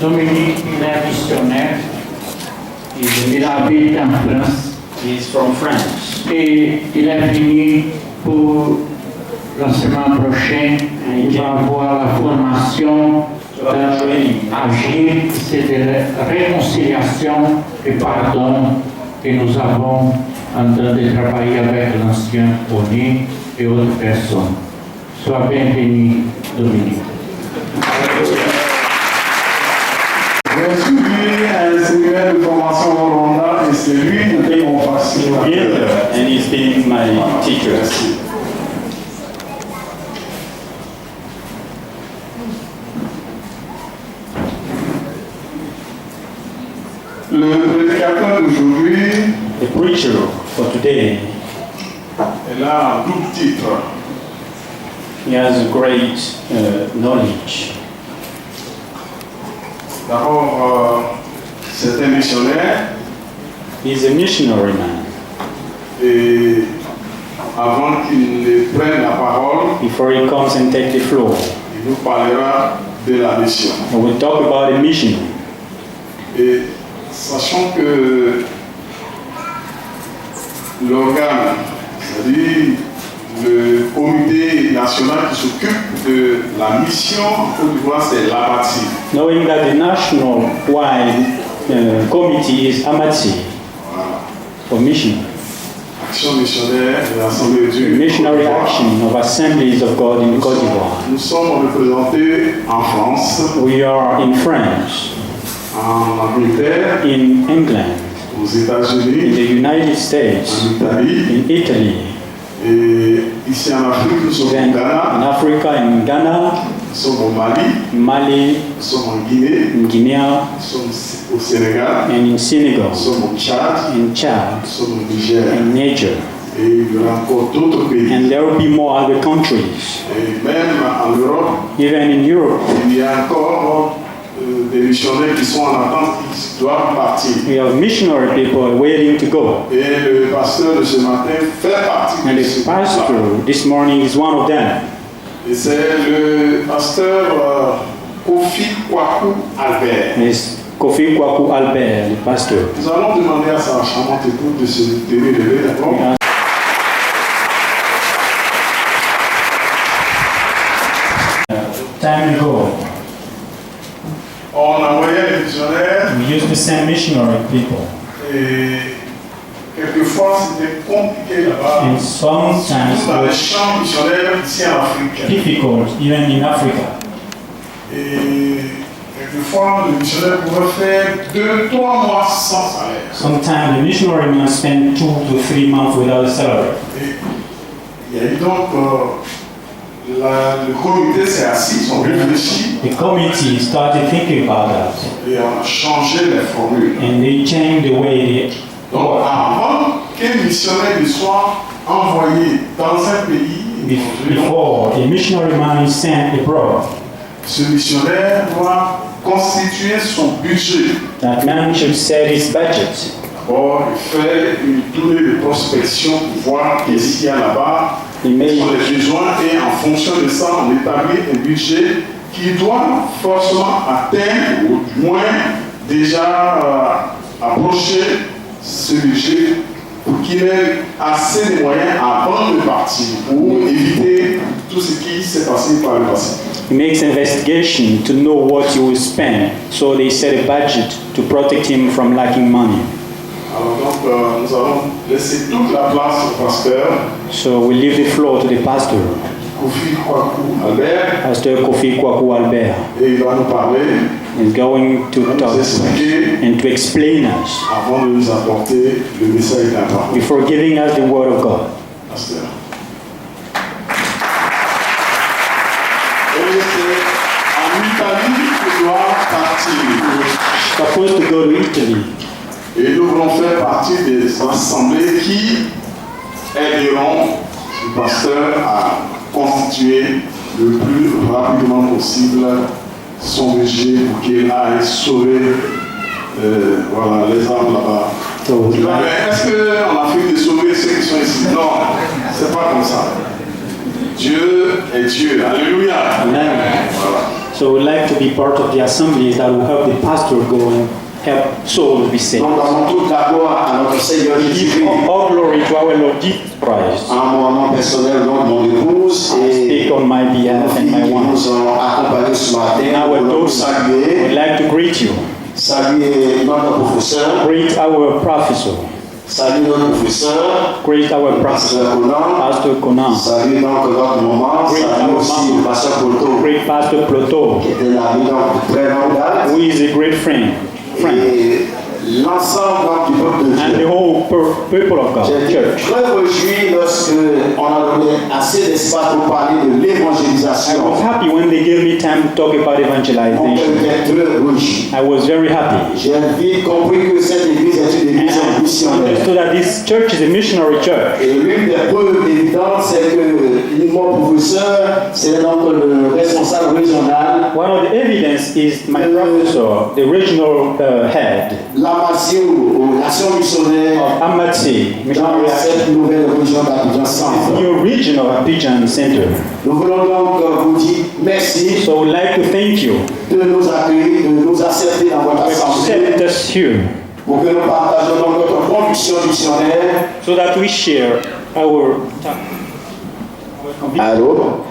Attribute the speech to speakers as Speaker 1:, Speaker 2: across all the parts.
Speaker 1: Dominique, il est missionnaire. Il habite en France.
Speaker 2: He is from France.
Speaker 1: Et il est venu pour la semaine prochaine. Il va avoir la formation d'agir, c'est de réconciliation et pardon que nous avons en train de travailler avec l'ancien ONU et autres personnes. Sois bienvenu, Dominique.
Speaker 3: J'ai suivi un séminaire de formation au Rwanda et c'est lui qui est mon facilitateur.
Speaker 2: And he's been my teacher.
Speaker 3: Le prédicateur d'aujourd'hui,
Speaker 2: The preacher for today,
Speaker 3: elle a un double titre.
Speaker 2: he has a great knowledge.
Speaker 3: D'abord, c'est un missionnaire
Speaker 2: He's a missionary man.
Speaker 3: et avant qu'il ne prenne la parole,
Speaker 2: Before he comes and take the floor,
Speaker 3: il nous parlera de la mission.
Speaker 2: we will talk about a mission.
Speaker 3: Et sachant que l'organe, c'est-à-dire le comité national qui s'occupe de la mission en Côte d'Ivoire, c'est l'ABATI.
Speaker 2: Knowing that the national-wide committee is AMATSI
Speaker 3: Voilà.
Speaker 2: for mission,
Speaker 3: Action missionnaire de l'Assemblée de Dieu.
Speaker 2: missionary action of Assemblies of God in Côte d'Ivoire.
Speaker 3: Nous sommes représentés en France,
Speaker 2: We are in France,
Speaker 3: en Angleterre,
Speaker 2: in England,
Speaker 3: aux
Speaker 2: in
Speaker 3: États-Unis,
Speaker 2: the United States,
Speaker 3: en Italie
Speaker 2: in Italy,
Speaker 3: et ici en Afrique, nous sommes
Speaker 2: then
Speaker 3: au Ghana,
Speaker 2: in Africa, in Ghana,
Speaker 3: nous sommes au Mali,
Speaker 2: Mali,
Speaker 3: nous sommes en Guinée,
Speaker 2: in Guinea,
Speaker 3: nous sommes au Sénégal,
Speaker 2: and in Senegal,
Speaker 3: nous sommes au Tchad,
Speaker 2: in Chad,
Speaker 3: nous sommes au Niger.
Speaker 2: in Niger.
Speaker 3: Et il y aura encore d'autres pays.
Speaker 2: And there will be more other countries.
Speaker 3: Et même en Europe,
Speaker 2: Even in Europe,
Speaker 3: il y a encore des missionnaires qui sont en attente, qui doivent partir.
Speaker 2: we have missionary people waiting to go.
Speaker 3: Et le pasteur de ce matin fait partie
Speaker 2: And
Speaker 3: de
Speaker 2: the
Speaker 3: ce
Speaker 2: pastor
Speaker 3: groupe-là.
Speaker 2: this morning is one of them.
Speaker 3: Et c'est le pasteur Kofi Kwaku Albert.
Speaker 2: It's Kofi Kwaku Albert, the pastor.
Speaker 3: Nous allons demander à sa charmante épouse de se tenir levé, d'accord?
Speaker 2: We ask time ago,
Speaker 3: On envoyait les missionnaires
Speaker 2: we used to send missionary people.
Speaker 3: et quelquefois c'était compliqué là-bas.
Speaker 2: And sometimes
Speaker 3: Surtout dans
Speaker 2: it
Speaker 3: les
Speaker 2: was
Speaker 3: champs missionnaires ici en Afrique.
Speaker 2: difficult, even in Africa.
Speaker 3: Et Quelquefois, le missionnaire pouvait faire 2-3 mois sans salaire.
Speaker 2: Sometimes the missionary man spend 2 to 3 months without a salary.
Speaker 3: Et il y a eu donc, le comité s'est assis, ils ont réfléchi
Speaker 2: The committee started thinking about that,
Speaker 3: et on a changé les formules.
Speaker 2: and they changed the way they
Speaker 3: Donc, avant qu'un missionnaire ne soit envoyé dans un pays,
Speaker 2: before a missionary man is sent abroad.
Speaker 3: ce missionnaire doit constituer son budget.
Speaker 2: That man should set his budget.
Speaker 3: D'abord, il fait une tournée de prospection pour voir qu'est-ce qu'il y a là-bas,
Speaker 2: Il met-
Speaker 3: quels sont les besoins, et en fonction de ça, on établit un budget qui doit forcément atteindre, ou du moins déjà approcher ce budget pour qu'il ait assez de moyens avant de partir, pour éviter tout ce qui s'est passé par le passé.
Speaker 2: He makes investigation to know what he will spend, so they set a budget to protect him from lacking money.
Speaker 3: Alors donc, nous allons laisser toute la place au pasteur
Speaker 2: So we leave the floor to the pastor,
Speaker 3: Kofi Kwaku Albert,
Speaker 2: Pastor Kofi Kwaku Albert,
Speaker 3: et il va nous parler,
Speaker 2: is going to
Speaker 3: nous
Speaker 2: talk
Speaker 3: expliquer
Speaker 2: and to explain us
Speaker 3: avant de nous apporter le message d'un parole.
Speaker 2: before giving us the word of God.
Speaker 3: Pasteur. Et c'est en Italie que doit partir.
Speaker 2: Supposed to go to Italy,
Speaker 3: Et nous voulons faire partie des assemblées qui aideront le pasteur à constituer le plus rapidement possible son budget pour qu'il aille sauver voilà, les âmes là-bas.
Speaker 2: so
Speaker 3: Tu vois, mais est-ce qu'en Afrique de sauver ceux qui sont ici? Non, c'est pas comme ça. Dieu est Dieu. Alléluia.
Speaker 2: Amen.
Speaker 3: Voilà.
Speaker 2: So we'd like to be part of the assembly that will help the pastor go and help souls be saved.
Speaker 4: Donc, donnons toute la gloire à notre Seigneur
Speaker 2: Give
Speaker 4: Jésus-Christ.
Speaker 2: all glory to our Lord Jesus Christ.
Speaker 4: En mon nom personnel, donc mon épouse
Speaker 2: I
Speaker 4: et
Speaker 2: speak on my
Speaker 4: nos
Speaker 2: behalf and
Speaker 4: filles
Speaker 2: my
Speaker 4: qui
Speaker 2: wife.
Speaker 4: nous ont accompagnés ce matin.
Speaker 2: And our
Speaker 4: Nous voulons vous
Speaker 2: daughter would
Speaker 4: saluer,
Speaker 2: like to greet you.
Speaker 4: saluer notre professeur,
Speaker 2: Greet our professor.
Speaker 4: saluer notre professeur,
Speaker 2: Greet our professor,
Speaker 4: Pasteur Conan,
Speaker 2: Pastor Conan.
Speaker 4: saluer donc notre maman,
Speaker 2: Greet
Speaker 4: saluer
Speaker 2: our
Speaker 4: aussi
Speaker 2: mama.
Speaker 4: le pasteur Poto,
Speaker 2: Greet Pastor Ploto,
Speaker 4: qui était l'ami donc de très longue date,
Speaker 2: who is a great friend.
Speaker 4: et l'ensemble donc du peuple de
Speaker 2: And the
Speaker 4: Dieu.
Speaker 2: whole people of God,
Speaker 4: J'ai été
Speaker 2: church.
Speaker 4: très réjoui lorsque on a donné assez d'espace pour parler de
Speaker 2: I
Speaker 4: l'évangélisation.
Speaker 2: was happy when they gave me time to talk about
Speaker 4: Mon cœur
Speaker 2: evangelization.
Speaker 4: était très réjoui.
Speaker 2: I was very happy.
Speaker 4: J'ai vite compris que cette église est une église
Speaker 2: And I
Speaker 4: missionnaire.
Speaker 2: understood that this church is a missionary church.
Speaker 4: Et l'une des preuves évidentes, c'est que mon professeur, c'est donc le responsable régional,
Speaker 2: One of the evidence is my professor, the regional head
Speaker 4: l'amassé aux nations missionnaires
Speaker 2: of Amatsi
Speaker 4: dans
Speaker 2: Missionary
Speaker 4: cette nouvelle région d'Abidjan Centre.
Speaker 2: new region of Abidjan Center.
Speaker 4: Nous voulons donc vous dire merci
Speaker 2: So we'd like to thank you
Speaker 4: de nous accueillir, de nous accepter dans votre
Speaker 2: for
Speaker 4: assemblée,
Speaker 2: accepting us here
Speaker 4: pour que nous partagions donc notre conviction missionnaire.
Speaker 2: so that we share our
Speaker 4: Allô?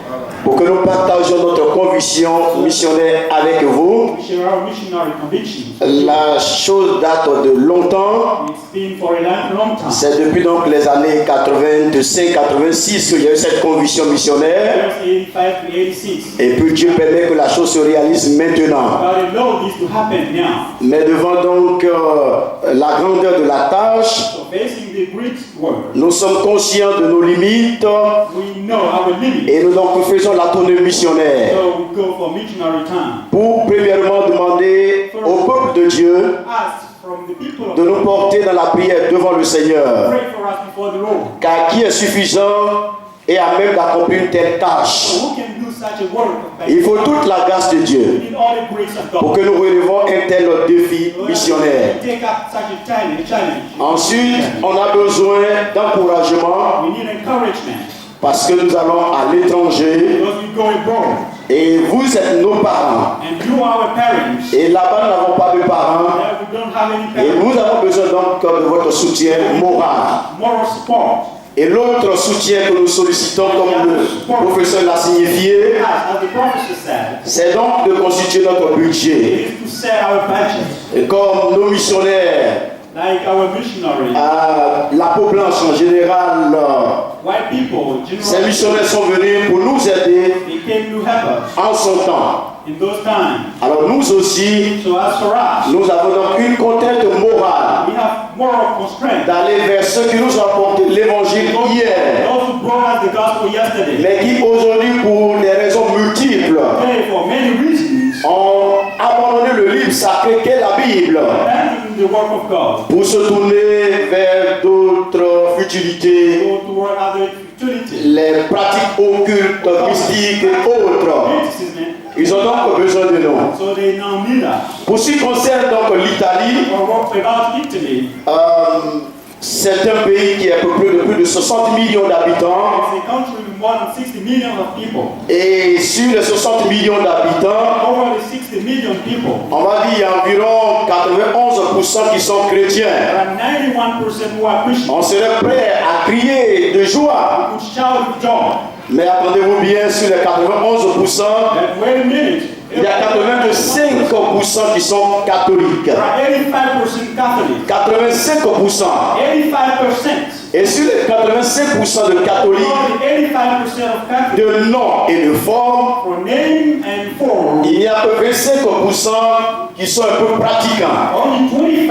Speaker 4: Pour que nous partagions notre conviction missionnaire avec vous.
Speaker 2: We share our missionary convictions.
Speaker 4: La chose date de longtemps.
Speaker 2: It's been for a long time.
Speaker 4: C'est depuis donc les années 85-86 qu'il y a eu cette conviction missionnaire.
Speaker 2: 85 to 86.
Speaker 4: Et puis Dieu permet que la chose se réalise maintenant.
Speaker 2: God allowed this to happen now.
Speaker 4: Mais devant donc la grandeur de la tâche,
Speaker 2: So facing the great world,
Speaker 4: nous sommes conscients de nos limites
Speaker 2: we know our limits.
Speaker 4: et nous donc faisons la tournée missionnaire
Speaker 2: So we go for missionary time.
Speaker 4: pour premièrement demander au peuple de Dieu
Speaker 2: Ask from the people of
Speaker 4: de nous porter dans la prière devant le Seigneur.
Speaker 2: pray for us before the Lord.
Speaker 4: Car qui est suffisant et à même d'accomplir une telle tâche?
Speaker 2: Who can do such a work?
Speaker 4: Il faut toute la grâce de
Speaker 2: We
Speaker 4: Dieu
Speaker 2: need all the grace of
Speaker 4: pour
Speaker 2: God.
Speaker 4: que nous relevons un tel défi
Speaker 2: So that
Speaker 4: missionnaire.
Speaker 2: we take up such a challenge.
Speaker 4: Ensuite, on a besoin d'encouragement
Speaker 2: We need encouragement
Speaker 4: parce que nous allons à l'étranger
Speaker 2: because we go abroad.
Speaker 4: et vous êtes nos parents.
Speaker 2: And you are our parents.
Speaker 4: Et là-bas, nous n'avons pas de parents
Speaker 2: There we don't have any
Speaker 4: et
Speaker 2: parents.
Speaker 4: nous avons besoin donc de votre soutien moral.
Speaker 2: Moral support.
Speaker 4: Et l'autre soutien que nous sollicitons, comme le professeur l'a signifié,
Speaker 2: As the prophecy said,
Speaker 4: c'est donc de constituer notre budget.
Speaker 2: it is to set our budget.
Speaker 4: Et comme nos missionnaires,
Speaker 2: Like our missionaries,
Speaker 4: la peau blanche en général,
Speaker 2: white people,
Speaker 4: ces
Speaker 2: generally,
Speaker 4: missionnaires sont venus pour nous aider
Speaker 2: they came to help us
Speaker 4: en son temps.
Speaker 2: in those times.
Speaker 4: Alors nous aussi,
Speaker 2: So as for us,
Speaker 4: nous avons donc une contrainte morale
Speaker 2: we have moral constraints.
Speaker 4: d'aller vers ceux qui nous ont apporté l'évangile hier,
Speaker 2: Those who brought us the gospel yesterday,
Speaker 4: mais qui aujourd'hui, pour des raisons multiples,
Speaker 2: they, for many reasons,
Speaker 4: ont abandonné le livre sacré qu'est la Bible
Speaker 2: abandoned the work of God,
Speaker 4: pour se tourner vers d'autres futilités,
Speaker 2: go toward other utilities,
Speaker 4: les pratiques occultes, mystiques et autres.
Speaker 2: mysticism.
Speaker 4: Ils ont donc besoin de nous.
Speaker 2: So they now need us.
Speaker 4: Pour ce qui concerne donc l'Italie,
Speaker 2: Or what about Italy?
Speaker 4: c'est un pays qui est peuplé de plus de 60 millions d'habitants.
Speaker 2: It's a country with more than 60 million of people.
Speaker 4: Et sur les 60 millions d'habitants,
Speaker 2: Over the 60 million people,
Speaker 4: on va dire qu'il y a environ 91% qui sont chrétiens.
Speaker 2: there are 91% who are Christians.
Speaker 4: On serait prêt à crier de joie.
Speaker 2: Who shout with joy.
Speaker 4: Mais attendez-vous bien, sur les 91%,
Speaker 2: But wait a minute.
Speaker 4: il y a 85% qui sont catholiques.
Speaker 2: There are 85% Catholics.
Speaker 4: 85%.
Speaker 2: 85%.
Speaker 4: Et sur les 85% de catholiques,
Speaker 2: Only 85% of Catholics,
Speaker 4: de nom et de forme,
Speaker 2: for name and form,
Speaker 4: il y a à peu près 5% qui sont un peu pratiquants.
Speaker 2: only 25%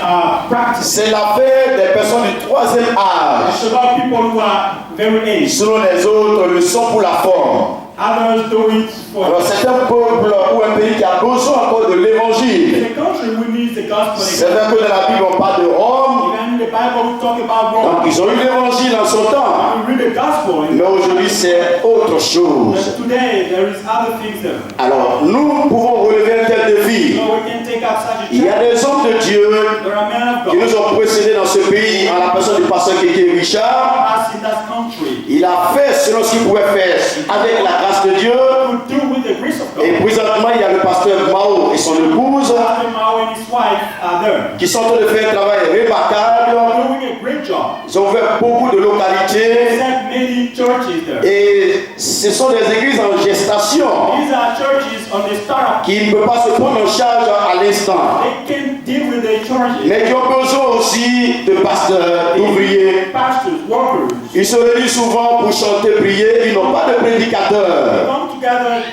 Speaker 2: are practicing.
Speaker 4: C'est l'affaire des personnes du troisième âge.
Speaker 2: It's about people who are very aged.
Speaker 4: Selon les autres, le sont pour la forme.
Speaker 2: Others do it for
Speaker 4: Alors c'est un peuple ou un pays qui a besoin encore de l'évangile.
Speaker 2: the country who needs the gospel.
Speaker 4: C'est vrai que dans la Bible on parle de Rome,
Speaker 2: Even in the Bible we talk about
Speaker 4: donc
Speaker 2: Rome.
Speaker 4: ils ont eu l'évangile en son temps.
Speaker 2: We read the gospel,
Speaker 4: Mais aujourd'hui c'est autre chose.
Speaker 2: but today there is other things there.
Speaker 4: Alors nous pouvons relever un tel défi.
Speaker 2: So we can take up such a
Speaker 4: Il y a
Speaker 2: challenge.
Speaker 4: des hommes de Dieu
Speaker 2: There are men of
Speaker 4: qui nous
Speaker 2: God
Speaker 4: ont précédés dans ce pays en la personne du pasteur Kéké Richard.
Speaker 2: as in that country
Speaker 4: Il a fait selon ce qu'il pouvait faire avec la grâce de Dieu.
Speaker 2: who do with the grace of
Speaker 4: Et
Speaker 2: God.
Speaker 4: présentement, il y a le pasteur Mao et son épouse
Speaker 2: Pastor Mao and his wife are there.
Speaker 4: qui sont en train de faire un travail remarquable.
Speaker 2: Doing a great job.
Speaker 4: Ils ont ouvert beaucoup de localités
Speaker 2: Set many churches there.
Speaker 4: et ce sont des églises en gestation
Speaker 2: These are churches on the start.
Speaker 4: qui ne peuvent pas se prendre en charge à l'instant,
Speaker 2: They can deal with the churches.
Speaker 4: mais qui ont besoin aussi de pasteurs, d'ouvriers.
Speaker 2: Pastors, workers.
Speaker 4: Ils se réunissent souvent pour chanter, prier. Ils n'ont pas de
Speaker 2: They
Speaker 4: prédicateur.
Speaker 2: come together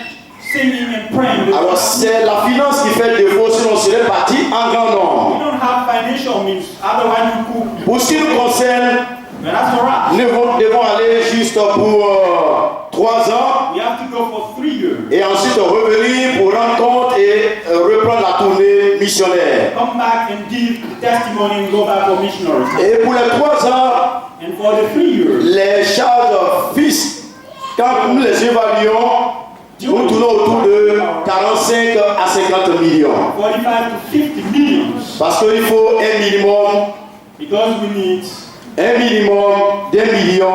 Speaker 2: singing and praying.
Speaker 4: Alors c'est la finance qui fait le défaut, sinon on serait parti en grand
Speaker 2: We
Speaker 4: nombre.
Speaker 2: don't have financial means. Otherwise we could.
Speaker 4: Pour ce qui nous concerne,
Speaker 2: But as for us,
Speaker 4: nous devons aller juste pour 3 ans
Speaker 2: we have to go for 3 years.
Speaker 4: et ensuite revenir pour rendre compte et reprendre la tournée missionnaire.
Speaker 2: Come back and give testimony and go back for missionaries.
Speaker 4: Et pour les 3 ans,
Speaker 2: And for the 3 years,
Speaker 4: les charges fixes, quand nous les évaluons, nous tournons autour de 45 à 50 millions.
Speaker 2: 45 to 50 millions.
Speaker 4: Parce qu'il faut un minimum
Speaker 2: Because we need
Speaker 4: d'1,5 million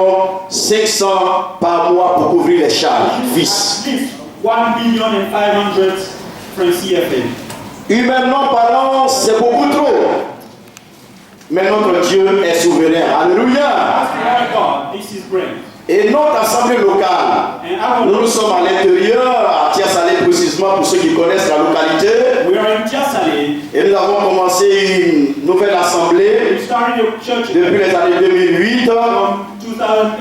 Speaker 4: par mois pour couvrir les charges fixes.
Speaker 2: at least 1,500,000 from CFA.
Speaker 4: Humainement parlant, c'est beaucoup trop. Mais notre Dieu est souverain. Alléluia.
Speaker 2: As for our God, this is great.
Speaker 4: Et notre assemblée locale,
Speaker 2: And
Speaker 4: nous sommes à l'intérieur, à Tiasalé précisément pour ceux qui connaissent la localité.
Speaker 2: we are in Tiasalé.
Speaker 4: Et nous avons commencé une nouvelle assemblée
Speaker 2: We started a church
Speaker 4: depuis les années 2008.
Speaker 2: from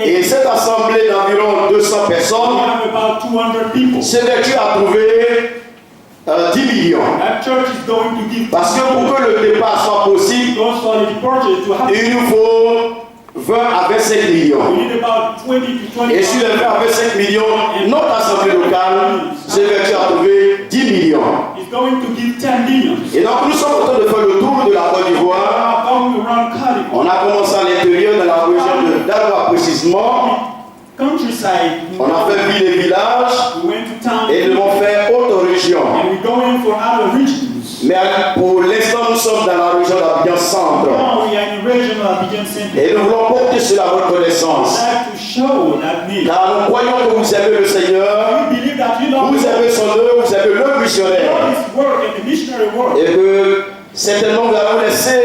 Speaker 4: Et
Speaker 2: 2008.
Speaker 4: cette assemblée d'environ 200
Speaker 2: We
Speaker 4: personnes,
Speaker 2: have about 200 people.
Speaker 4: c'est Dieu a trouvé 10 millions.
Speaker 2: That church is going to give.
Speaker 4: Parce que pour que le départ soit possible,
Speaker 2: Because for the departure to happen,
Speaker 4: il nous faut 20 à 25 millions.
Speaker 2: we need about 20 to 25.
Speaker 4: Et sur les 20 à 25 millions, notre assemblée locale, c'est Dieu a trouvé 10 millions.
Speaker 2: Is going to give 10 million.
Speaker 4: Et donc nous sommes en train de faire le tour de la Côte d'Ivoire.
Speaker 2: Going around Cardiff.
Speaker 4: On a commencé à l'intérieur de la région de Daroua précisément.
Speaker 2: Countryside.
Speaker 4: On a fait ville et village
Speaker 2: We went to town.
Speaker 4: et nous avons fait autre région.
Speaker 2: And we're going for other regions.
Speaker 4: Mais pour l'instant, nous sommes dans la région d'Abidjan Centre.
Speaker 2: Now we are in the region of Abidjan Center.
Speaker 4: Et nous voulons porter sur la reconnaissance.
Speaker 2: I'd like to show that need.
Speaker 4: Car nous croyons que vous aimez le Seigneur,
Speaker 2: We believe that you know
Speaker 4: vous aimez son œuvre, vous aimez le missionnaire.
Speaker 2: His work and the missionary work.
Speaker 4: Et que certainement vous allez vous laisser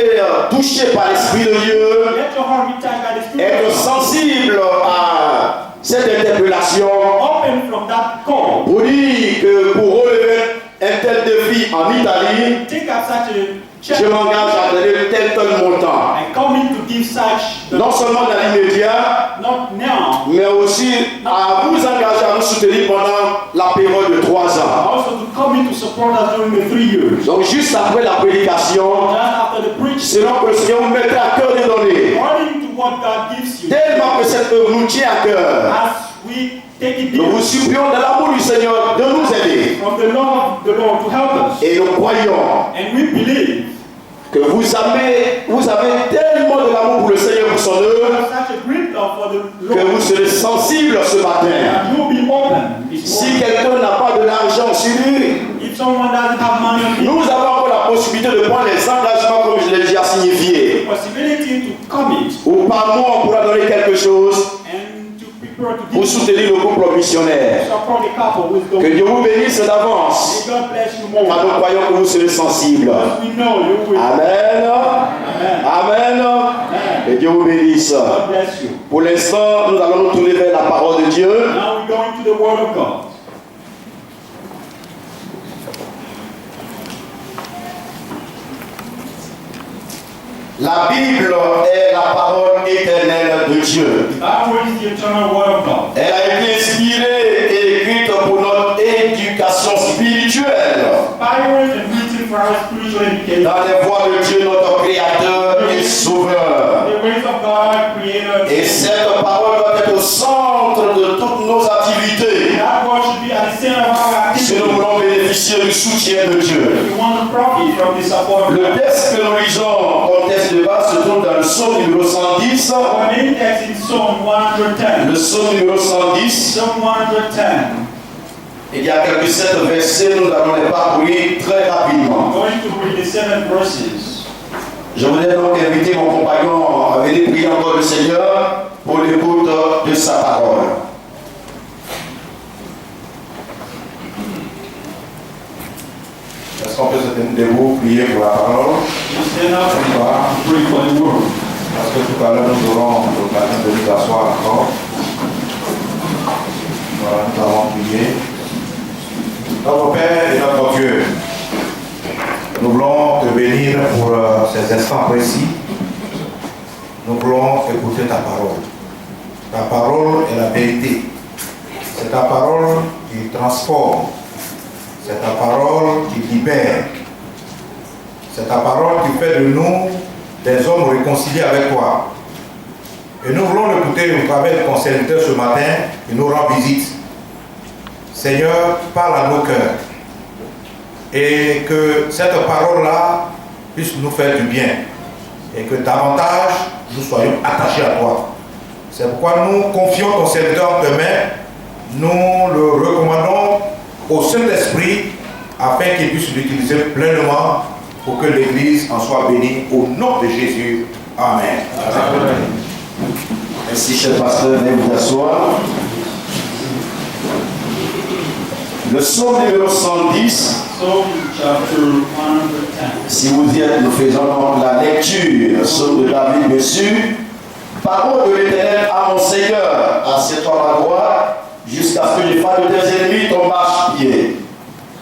Speaker 4: toucher par l'Esprit de Dieu,
Speaker 2: Let your heart be touched by the Spirit
Speaker 4: être
Speaker 2: of God.
Speaker 4: sensible à cette interpellation
Speaker 2: Open from that call.
Speaker 4: pour dire que pour relever un tel défi en Italie,
Speaker 2: Take up such a
Speaker 4: je m'engage à donner tel montant.
Speaker 2: I commit to give such,
Speaker 4: Non seulement dans l'immédiat,
Speaker 2: not now,
Speaker 4: mais aussi à vous engager à nous soutenir pendant la période de 3 ans.
Speaker 2: also to commit to support us during the 3 years.
Speaker 4: Donc juste après la prédication,
Speaker 2: Just after the preaching,
Speaker 4: selon que le Seigneur vous mette à cœur de donner,
Speaker 2: according to what God gives you,
Speaker 4: tellement que cette œuvre nous tient à cœur,
Speaker 2: as we take it
Speaker 4: nous
Speaker 2: deep
Speaker 4: vous supplions dans l'amour du Seigneur de nous aider.
Speaker 2: from the Lord to help us.
Speaker 4: Et nous croyons
Speaker 2: And we believe
Speaker 4: que vous avez tellement de l'amour pour le Seigneur, pour son œuvre,
Speaker 2: such a great love for the
Speaker 4: que vous
Speaker 2: Lord
Speaker 4: serez sensible ce matin.
Speaker 2: that you'll be open this
Speaker 4: Si
Speaker 2: morning.
Speaker 4: quelqu'un n'a pas de l'argent sur lui,
Speaker 2: If someone doesn't have money on him,
Speaker 4: nous avons encore la possibilité de prendre les engagements comme je l'ai déjà signifié.
Speaker 2: possibility to commit
Speaker 4: Ou par mois, on pourra donner quelque chose
Speaker 2: and to prepare to
Speaker 4: pour
Speaker 2: give
Speaker 4: soutenir le couple missionnaire.
Speaker 2: support the couple who is
Speaker 4: Que
Speaker 2: going.
Speaker 4: Dieu vous bénisse d'avance.
Speaker 2: May God bless you
Speaker 4: Car nous
Speaker 2: more.
Speaker 4: croyons que vous serez sensibles.
Speaker 2: Because we know you will.
Speaker 4: Amen.
Speaker 2: Amen.
Speaker 4: Amen. Que Dieu vous bénisse.
Speaker 2: God bless you.
Speaker 4: Pour l'instant, nous allons nous tourner vers la parole de Dieu.
Speaker 2: Now we go into the Word of God.
Speaker 4: La Bible est la parole éternelle de Dieu.
Speaker 2: The Bible is the eternal Word of God.
Speaker 4: Elle a été inspirée et écrite pour notre éducation spirituelle.
Speaker 2: Inspired and written for our spiritual education.
Speaker 4: Dans les voies de Dieu, notre Créateur et Sauveur.
Speaker 2: The ways of God, Creator.
Speaker 4: Et cette parole doit être au centre de toutes nos activités.
Speaker 2: That word should be at the center of our
Speaker 4: Si nous
Speaker 2: activity.
Speaker 4: voulons bénéficier du soutien de Dieu.
Speaker 2: We want to profit from the support of
Speaker 4: Le
Speaker 2: God.
Speaker 4: texte que nous lisons comme texte de base se trouve dans le psaume numéro 110.
Speaker 2: Our main text is Psalm 110.
Speaker 4: Le psaume numéro 110.
Speaker 2: Psalm 110.
Speaker 4: Il y a quelques 7 versets, nous allons les parcourir très rapidement.
Speaker 2: I'm going to read the 7 verses.
Speaker 4: Je voudrais donc inviter mon compagnon à venir prier encore le Seigneur pour l'écoute de sa parole. Est-ce qu'on peut se tenir debout, prier pour la parole?
Speaker 2: You stand up and pray for the word.
Speaker 4: Parce que tout à l'heure, nous aurons l'occasion de nous asseoir encore. Voilà, nous allons prier. Notre Père et notre Dieu, nous voulons te bénir pour ces instants précis. Nous voulons écouter ta parole. Ta parole est la vérité. C'est ta parole qui transforme. C'est ta parole qui libère. C'est ta parole qui fait de nous des hommes réconciliés avec toi. Et nous voulons l'écouter au travers de ton serviteur ce matin qui nous rend visite. Seigneur, parle à nos cœurs. Et que cette parole-là puisse nous faire du bien. Et que davantage nous soyons attachés à toi. C'est pourquoi nous confions ton serviteur en tes mains. Nous le recommandons au Saint-Esprit afin qu'il puisse l'utiliser pleinement pour que l'Église en soit bénie au nom de Jésus. Amen. Amen. Merci, cher pasteur, venez vous asseoir. Le psaume numéro 110.
Speaker 2: Psalm chapter 110.
Speaker 4: Si vous y êtes, nous faisons donc la lecture. Psaume de David dessus. Parole de l'Éternel à mon Seigneur, assieds-toi à ma droite, jusqu'à ce que je fasse de tes ennemis ton marchepied.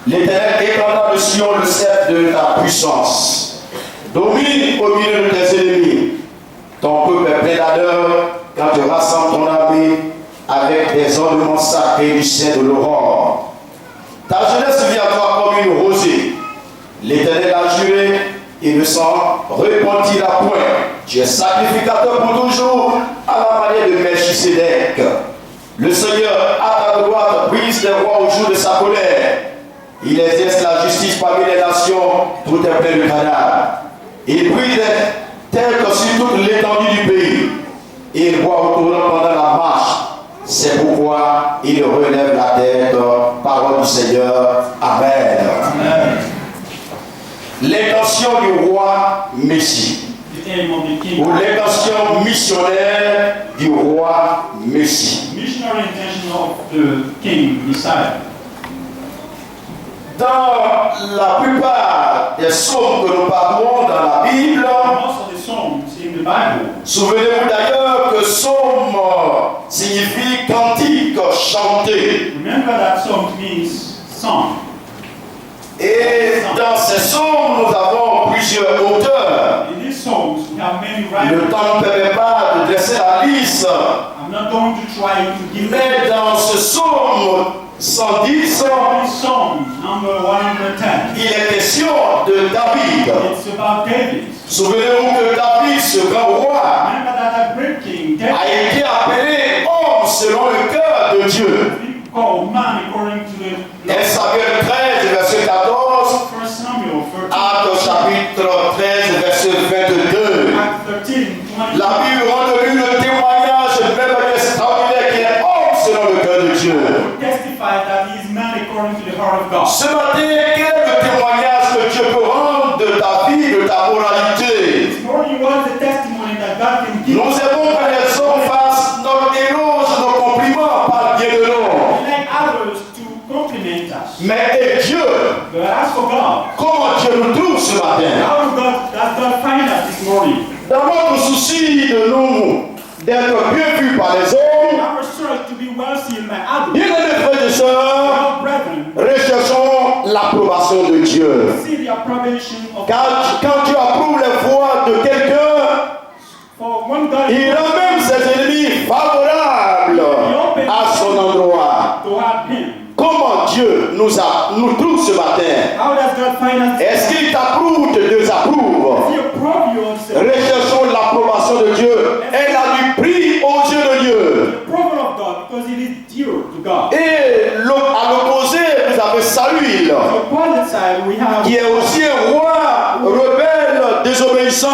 Speaker 4: L'Éternel étendra de Sion le sceptre de ta puissance. Domine au milieu de tes ennemis. Ton peuple est plein d'ardeur quand tu rassembles ton armée avec des ornements sacrés du ciel de l'aurore. Ta jeunesse vient à toi comme une rosée. L'Éternel a juré, il ne s'en repentira point. Tu es sacrificateur pour toujours, à la manière de Melchisédek. Le Seigneur, à ta droite, brise les rois au jour de sa colère. Il exerce la justice parmi les nations, tout est plein de cadavres. Il brise les terres sur toute l'étendue du pays. Il voit au tournant pendant la marche. C'est pourquoi il relève la tête. Parole du Seigneur. Amen.
Speaker 2: Amen.
Speaker 4: L'intention du roi Messie.
Speaker 2: The aim of the king.
Speaker 4: Ou l'intention missionnaire du roi Messie.
Speaker 2: Missionary intention of the king, Messiah.
Speaker 4: Dans la plupart des psaumes que nous parlons dans la Bible,
Speaker 2: Most of the songs in the Bible,
Speaker 4: souvenez-vous d'ailleurs que psaume signifie cantique chanté.
Speaker 2: remember that song means song.
Speaker 5: Et dans ces psaumes, nous avons plusieurs auteurs.
Speaker 1: In these songs, we have many
Speaker 5: Le
Speaker 1: writers.
Speaker 5: temps ne permet pas de dresser la liste.
Speaker 1: I'm not going to try to give
Speaker 5: Mais dans ce psaume 110,
Speaker 1: This song, number 110.
Speaker 5: il est question de David.
Speaker 1: It's about David.
Speaker 5: Souvenez-vous que David, ce grand roi,
Speaker 1: Remember that great king,
Speaker 5: a
Speaker 1: David,
Speaker 5: été appelé homme selon le cœur de Dieu.
Speaker 1: is called man according to the
Speaker 5: Et Samuel 13, verset 14,
Speaker 1: 1 Samuel 13.
Speaker 5: Actes chapitre 13, verset 22.
Speaker 1: Act 13, 20.
Speaker 5: La Bible rend de lui le témoignage même extraordinaire qu'il est homme selon le cœur de Dieu.
Speaker 1: Testify that he is man according to the heart of God.
Speaker 5: Ce matin, quel est le témoignage que Dieu peut rendre de ta vie, de ta moralité?
Speaker 1: This morning was the testimony that God can give.
Speaker 5: Nous aimons que les hommes fassent notre éloge, nos compliments, par bien de nom.
Speaker 1: We like others to compliment us.
Speaker 5: Mais et Dieu,
Speaker 1: But as for God,
Speaker 5: comment Dieu nous trouve ce matin?
Speaker 1: how does God find us this morning?
Speaker 5: Dans notre souci de nous, d'être bien vus par les hommes,
Speaker 1: Our search to be well seen by others.
Speaker 5: bien-aimés frères et sœurs,
Speaker 1: Our brethren,
Speaker 5: recherchons l'approbation de Dieu.
Speaker 1: see the approbation of
Speaker 5: Quand Dieu approuve les voies de quelqu'un,
Speaker 1: for when God
Speaker 5: il rend même ses ennemis favorables à son endroit.
Speaker 1: to have him.
Speaker 5: Comment Dieu nous trouve ce matin?
Speaker 1: How does God find us?
Speaker 5: Est-ce qu'il t'approuve, te désapprouve?
Speaker 1: He approve you also.
Speaker 5: Recherchons l'approbation de Dieu. Elle a du prix aux yeux de Dieu.
Speaker 1: The approval of God because it is dear to God.
Speaker 5: Et à l'opposé, vous avez Saül,
Speaker 1: On the opposite side, we have
Speaker 5: qui est aussi un roi rebelle, désobéissant.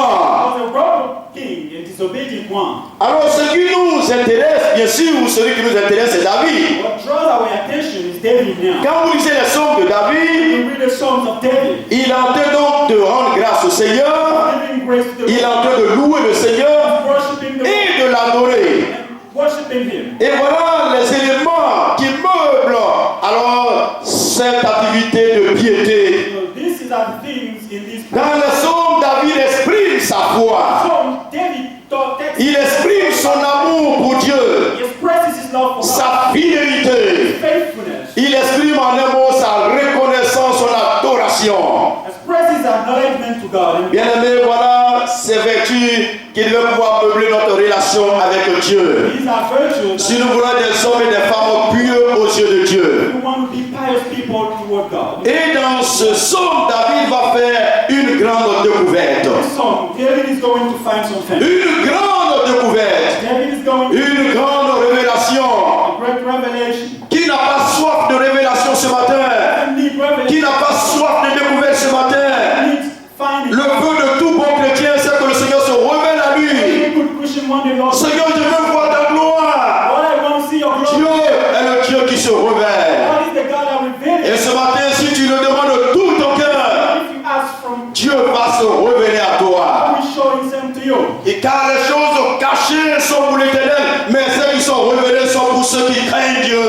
Speaker 1: the rebel king and disobedient one.
Speaker 5: Alors ce qui nous intéresse, bien sûr, celui qui nous intéresse, c'est David.
Speaker 1: What draws our attention is David now.
Speaker 5: Quand vous lisez les psaumes de David,
Speaker 1: We read the songs of David,
Speaker 5: il est en train donc de rendre grâce au Seigneur,
Speaker 1: giving grace to the
Speaker 5: il est en
Speaker 1: Lord,
Speaker 5: train de louer le Seigneur
Speaker 1: worshiping the Lord,
Speaker 5: et de l'adorer.
Speaker 1: and worshiping him.
Speaker 5: Et voilà les éléments qui meublent alors cette activité de piété.
Speaker 1: So these are the things in this
Speaker 5: Dans le psaume, David exprime sa foi.
Speaker 1: song. David
Speaker 5: Il exprime son amour pour Dieu,
Speaker 1: he expresses his love for God,
Speaker 5: sa fidélité.
Speaker 1: faithfulness,
Speaker 5: Il exprime en un mot sa reconnaissance, son adoration.
Speaker 1: expresses acknowledgement to God.
Speaker 5: Bien aimé, voilà ces vertus qui devaient pouvoir meubler notre relation avec Dieu.
Speaker 1: These are virtues
Speaker 5: Si
Speaker 1: that
Speaker 5: nous voulons des hommes et des femmes pieux aux yeux de Dieu.
Speaker 1: we want to be pious people toward God.
Speaker 5: Et dans ce psaume, David va faire une grande découverte.
Speaker 1: This song, David is going to find something.
Speaker 5: Une grande découverte.
Speaker 1: David is going to
Speaker 5: Une grande révélation.
Speaker 1: a great revelation.
Speaker 5: Qui n'a pas soif de révélation ce matin?
Speaker 1: I need revelation.
Speaker 5: Qui n'a pas soif de découverte ce matin?
Speaker 1: I need finding.
Speaker 5: Le vœu de tout bon chrétien, c'est que le Seigneur se révèle à lui.
Speaker 1: Every good Christian one day, Lord,
Speaker 5: Seigneur, je veux voir ta gloire.
Speaker 1: Lord, I want to see your
Speaker 5: Dieu
Speaker 1: glory.
Speaker 5: est le Dieu qui se révèle.
Speaker 1: God is the God that reveals.
Speaker 5: Et ce matin, si tu le demandes de tout ton cœur,
Speaker 1: If you ask from
Speaker 5: Dieu va se révéler à toi.
Speaker 1: God, we show himself to you.
Speaker 5: Et car les choses cachées sont pour l'éternel, mais celles qui sont révélées sont pour ceux qui craignent Dieu.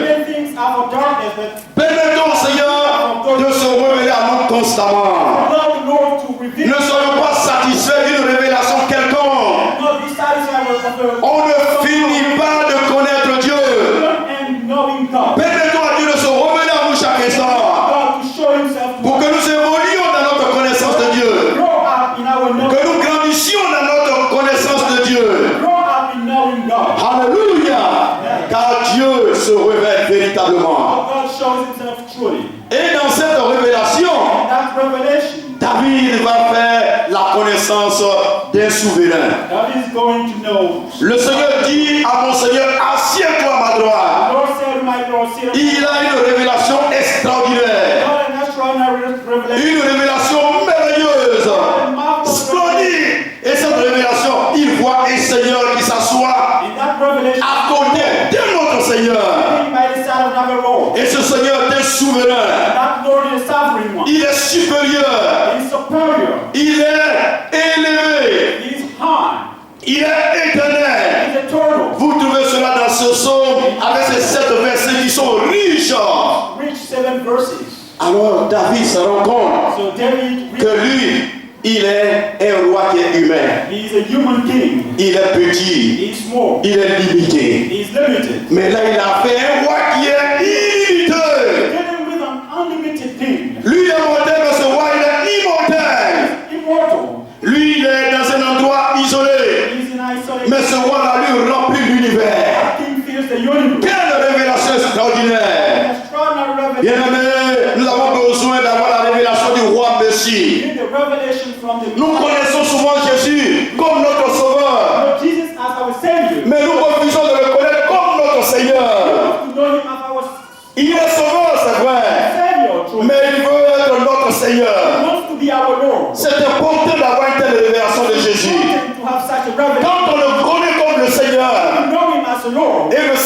Speaker 1: Even things are of darkness, but
Speaker 5: Permettons, Seigneur, de se révéler à nous constamment.
Speaker 1: allow the Lord to reveal.
Speaker 5: Ne soyons pas satisfaits d'une révélation quelconque.
Speaker 1: Not be satisfied with the
Speaker 5: On ne finit pas de connaître Dieu.
Speaker 1: and knowing God.
Speaker 5: Permettons à Dieu de se révéler à nous chaque instant.
Speaker 1: God to show himself to
Speaker 5: Pour que nous évoluions dans notre connaissance de Dieu.
Speaker 1: grow up in our knowledge.
Speaker 5: Que nous grandissions dans notre connaissance de Dieu.
Speaker 1: Grow up in knowing God.
Speaker 5: Alléluia. Car Dieu se révèle véritablement.
Speaker 1: God shows himself truly.
Speaker 5: Et dans cette révélation,
Speaker 1: And that revelation,
Speaker 5: David va faire la connaissance d'un souverain.
Speaker 1: David is going to know.
Speaker 5: Le Seigneur dit à mon Seigneur, assieds-toi à ma droite.
Speaker 1: Lord said, my Lord, see
Speaker 5: Il a une révélation extraordinaire.
Speaker 1: God, an extraordinary revelation.
Speaker 5: Une révélation merveilleuse, splendide. Et cette révélation, il voit un Seigneur qui s'assoit
Speaker 1: In that revelation,
Speaker 5: à côté de notre Seigneur.
Speaker 1: sitting by the side of another Lord.
Speaker 5: Et ce Seigneur est souverain.
Speaker 1: That Lord is sovereign one.
Speaker 5: Il est supérieur.
Speaker 1: He is superior.
Speaker 5: Il est élevé.
Speaker 1: He is high.
Speaker 5: Il est éternel.
Speaker 1: He is eternal.
Speaker 5: Vous trouvez cela dans ce psaume avec ces 7 versets qui sont riches.
Speaker 1: Reach 7 verses.
Speaker 5: Alors David se rend compte
Speaker 1: So David,
Speaker 5: que lui, il est un roi qui est humain.
Speaker 1: he is a human king.
Speaker 5: Il est petit.
Speaker 1: He is small.
Speaker 5: Il est limité.
Speaker 1: He is limited.
Speaker 5: Mais là, il a fait un roi qui est illimité.
Speaker 1: Dealing with an unlimited king.
Speaker 5: Lui Mais ce roi-là lui remplit l'univers.
Speaker 6: King fills the universe.
Speaker 5: Quelle révélation extraordinaire!
Speaker 6: Extraordinary revelation.
Speaker 5: Bien-aimés, nous avons besoin d'avoir la révélation du roi Messie.
Speaker 6: We need the revelation from the
Speaker 5: Nous connaissons souvent Jésus comme notre sauveur,
Speaker 6: Jesus as our Savior.
Speaker 5: mais nous refusons de le connaître comme notre Seigneur.
Speaker 6: To know Him as our
Speaker 5: Il est sauveur, c'est vrai,
Speaker 6: Savior, true.
Speaker 5: mais il veut être notre
Speaker 6: He
Speaker 5: Seigneur.
Speaker 6: wants to be our Lord.
Speaker 5: C'est important d'avoir une telle révélation de Jésus.
Speaker 6: To have such a revelation.
Speaker 5: Quand on le connaît comme le Seigneur
Speaker 6: To know Him as a Lord.
Speaker 5: et le